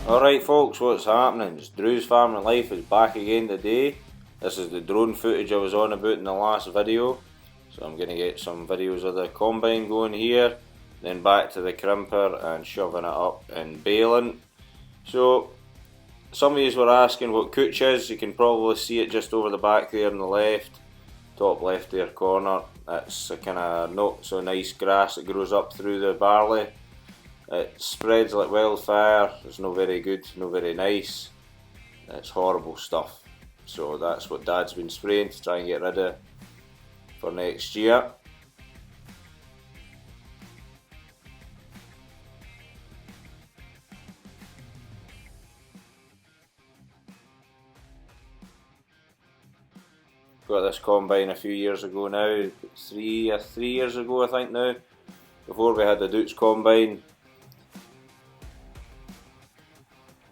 Alright folks, what's happening? Drew's Farming Life is back again today. This is the drone footage I was on about in the last video. So I'm going to get some videos of the combine going here, then back to the crimper and shoving it up and baling. So some of you were asking what cooch is. You can probably see it just over the back there on the left, top left there corner. It's a kind of not so nice grass that grows up through the barley. It spreads like wildfire. It's no very good, no very nice. It's horrible stuff. So that's what Dad's been spraying to try and get rid of for next year. Got this combine a few years ago now, three years ago I think now, before we had the Dukes combine.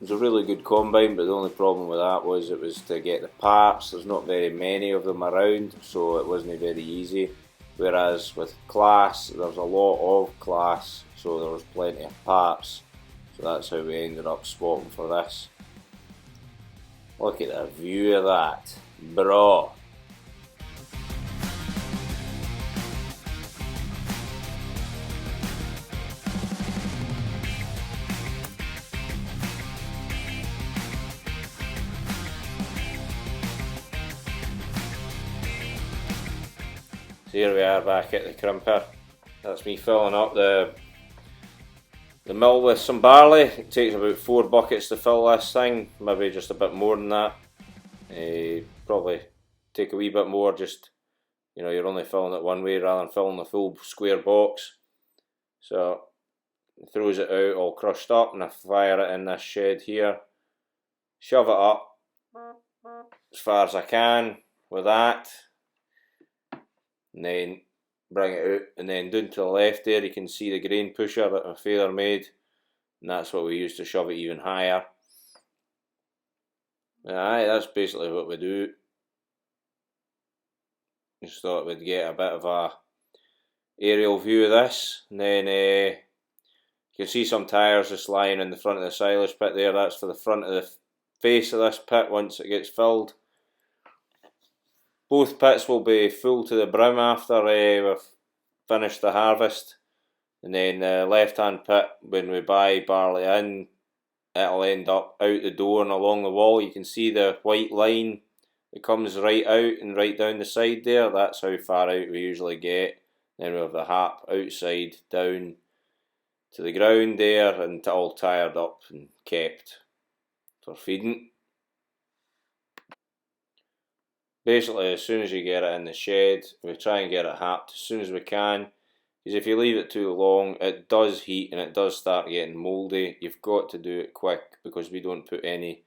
It was a really good combine, but the only problem with that was it was to get the parts. There's not very many of them around, so it wasn't very easy. Whereas with Class, there's a lot of Class, so there was plenty of parts. So that's how we ended up swapping for this. Look at the view of that, bro. So here we are back at the crimper. That's me filling up the mill with some barley. It takes about 4 buckets to fill this thing, maybe just a bit more than that. Probably take a wee bit more, just, you know, you're only filling it one way rather than filling the full square box. So it throws it out all crushed up and I fire it in this shed here. Shove it up as far as I can with that. And then bring it out, and then down to the left there you can see the grain pusher that my father made, and that's what we use to shove it even higher. Aye, that's basically what we do. Just thought we'd get a bit of a aerial view of this, and then you can see some tyres just lying in the front of the silage pit there. That's for the front of the face of this pit once it gets filled. Both pits will be full to the brim after we've finished the harvest, and then the left hand pit, when we buy barley in, it'll end up out the door and along the wall. You can see the white line that comes right out and right down the side there. That's how far out we usually get. Then we have the hap outside down to the ground there, and all tired up and kept for feeding. Basically, as soon as you get it in the shed, we try and get it happed as soon as we can, because if you leave it too long, it does heat and it does start getting mouldy. You've got to do it quick, because we don't put any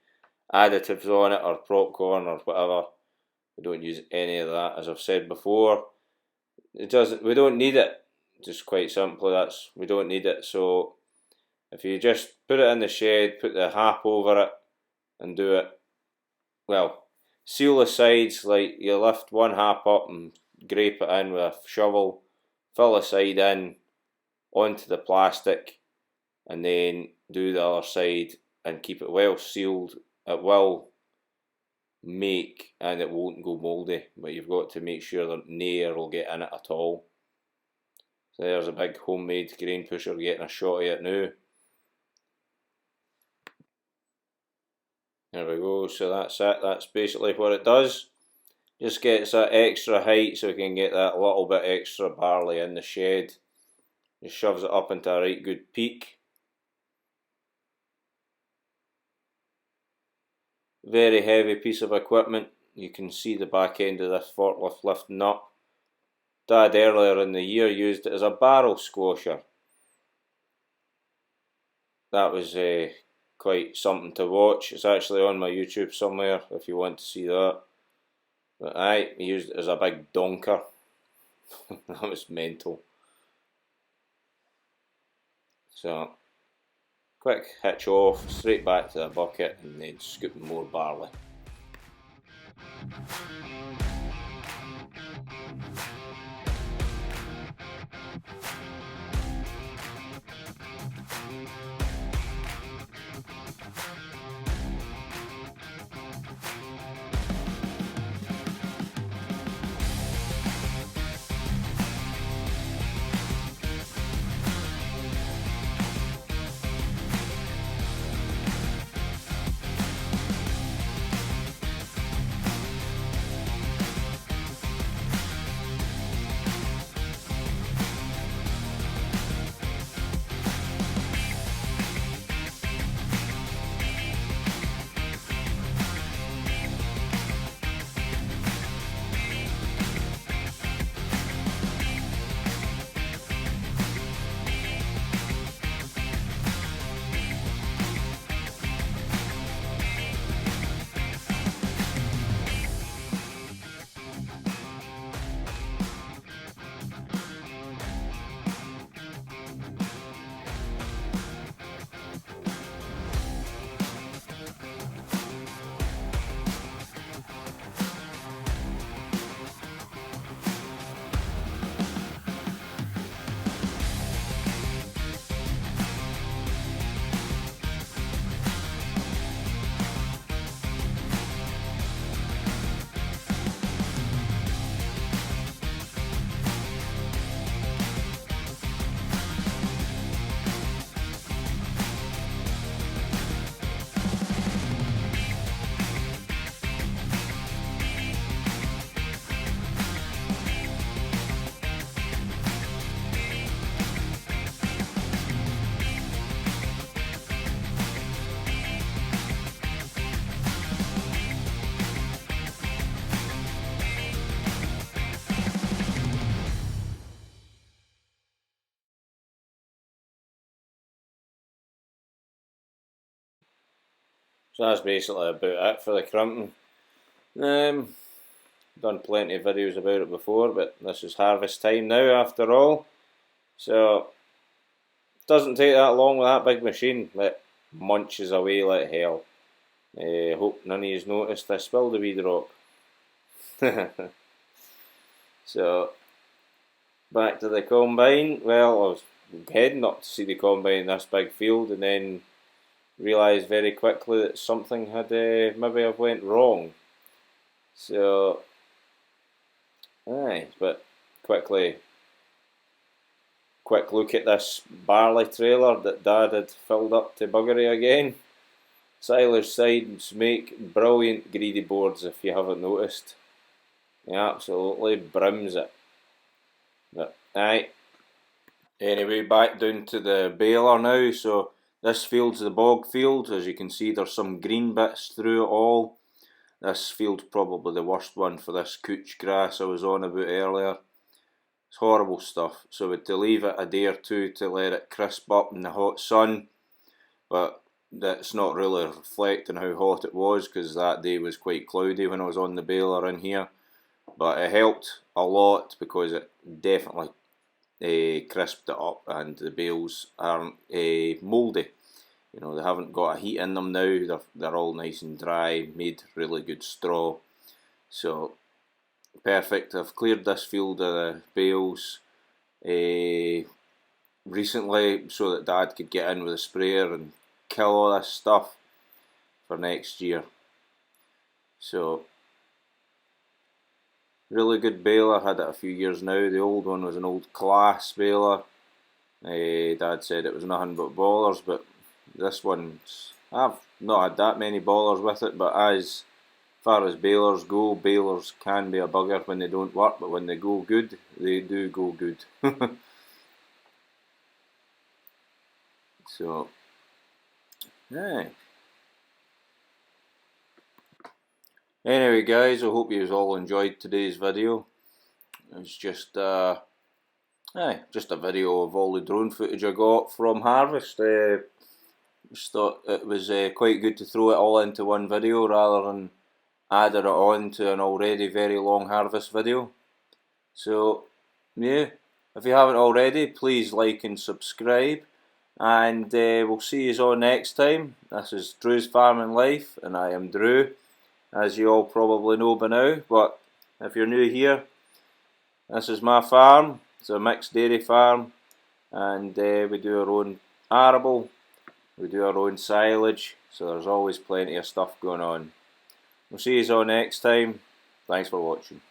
additives on it or popcorn or whatever. We don't use any of that, as I've said before. We don't need it. Just quite simply, we don't need it. So if you just put it in the shed, put the hap over it and do it, well, seal the sides, like you lift one hap up and grape it in with a shovel, fill the side in onto the plastic, and then do the other side and keep it well sealed. It will make and it won't go mouldy, but you've got to make sure that no air will get in it at all. So there's a big homemade grain pusher getting a shot of it now. There we go, so that's it. That's basically what it does. Just gets that extra height so we can get that little bit extra barley in the shed. Just shoves it up into a right good peak. Very heavy piece of equipment. You can see the back end of this forklift lifting up. Dad earlier in the year used it as a barrel squasher. That was quite something to watch. It's actually on my YouTube somewhere if you want to see that. But aye, he used it as a big donker. That was mental. So, quick hitch off, straight back to the bucket, and then scoop more barley. So that's basically about it for the crimping. Done plenty of videos about it before, but this is harvest time now after all. So it doesn't take that long with that big machine. It munches away like hell. Hope none of you's noticed I spilled a wee drop. So back to the combine. Well, I was heading up to see the combine in this big field, and then realised very quickly that something had maybe have went wrong. So, but quick look at this Barley trailer that Dad had filled up to buggery again. Silage sides make brilliant greedy boards if you haven't noticed. He absolutely brims it. But, anyway, back down to the baler now. So this field's the bog field. As you can see, there's some green bits through it all. This field's probably the worst one for this couch grass I was on about earlier. It's horrible stuff. So we had to leave it a day or two to let it crisp up in the hot sun. But that's not really reflecting how hot it was, because that day was quite cloudy when I was on the baler in here. But it helped a lot because it definitely crisped it up, and the bales aren't mouldy. You know, they haven't got a heat in them now. They're all nice and dry, made really good straw. So perfect. I've cleared this field of the bales recently so that Dad could get in with a sprayer and kill all this stuff for next year. So really good baler. Had it a few years now. The old one was an old class baler. Dad said it was nothing but ballers, but this one's, I've not had that many ballers with it, but as far as balers go, balers can be a bugger when they don't work, but when they go good, they do go good. So, anyway guys, I hope you all enjoyed today's video. It's just just a video of all the drone footage I got from harvest. Just thought it was quite good to throw it all into one video rather than adding it on to an already very long harvest video. So yeah, if you haven't already, please like and subscribe, and we'll see you all next time. This is Drew's Farming Life, and I am Drew, as you all probably know by now, but if you're new here, this is my farm. It's a mixed dairy farm, and we do our own arable, we do our own silage, so there's always plenty of stuff going on. We'll see you all next time. Thanks for watching.